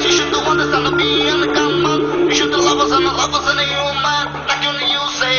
She should do understand the me and the gunman. You should the lovers and the lovers and the human. Like only you say.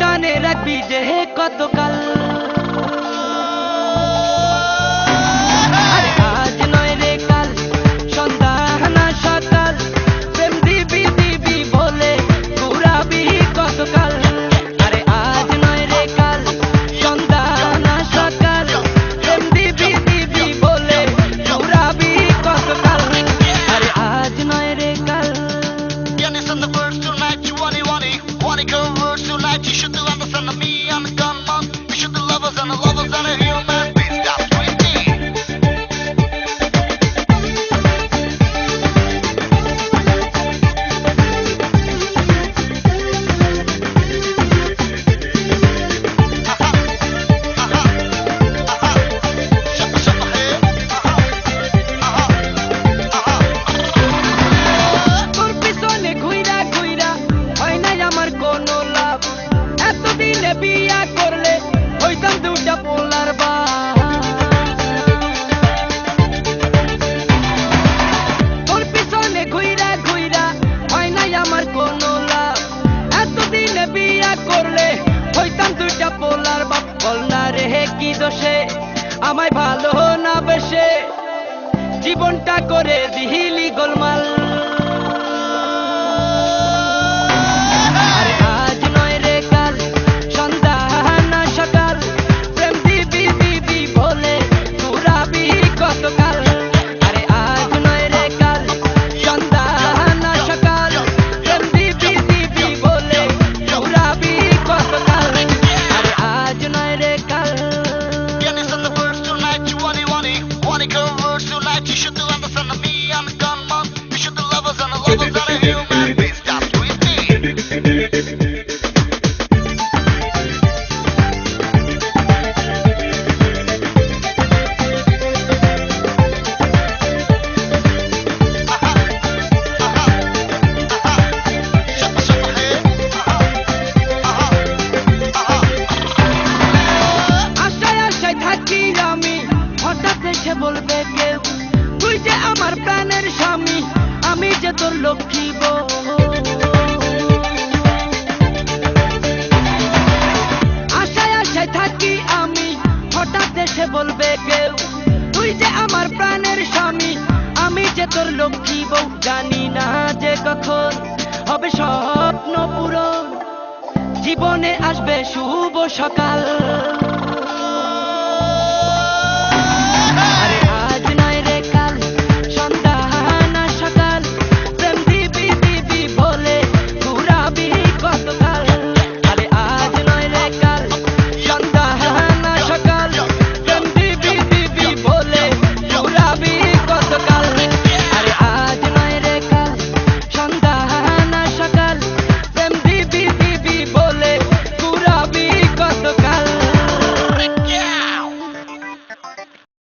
টানে রাখবি যে কতকাল আজ নয় রে কাল সন্ধ্যা না সকাল প্রেম দিবি দিবি বলে ঘুরাবি কতকাল আরে আজ নয় রে কাল সন্ধ্যা না সকাল প্রেম দিবি দিবি বলে ঘুরাবি কতকাল আরে আজ নয় রে কাল You should do understand me and the gunman. You should the lovers and the lovers and the human beings. That's with me. তোর পিছনে ঘুইরা ঘুইরা হয় না আমার কোনো লাভ এতদিনে বিয়া করলে হইতাম দুটা পোলার বা তোর পিছনে ঘুইরা ঘুইরা হয় নাই আমার কোনো লাভ এতদিনে বিয়া করলে হইতাম দুটা পোলার বাপ বল না রে কি দোষে আমায় ভালো না বেশে জীবনটা করে দিহিলি গোলমাল You should do understand me and the gunman. You should the lovers and the lovers and the human beings. That's with me. আশায় আশায় থাকি আমি হঠাৎ এসে বলবে কেউ তুই যে আমার প্রাণের স্বামী আমি যে তোর লক্ষ্মী বউ আশায় আশায় থাকি আমি হঠাৎ এসে বলবে কেউ তুই যে আমার প্রাণের স্বামী আমি যে তোর লক্ষ্মী বউ জানি না যে কখন হবে স্বপ্ন পূরণ জীবনে আসবে শুভ সকাল।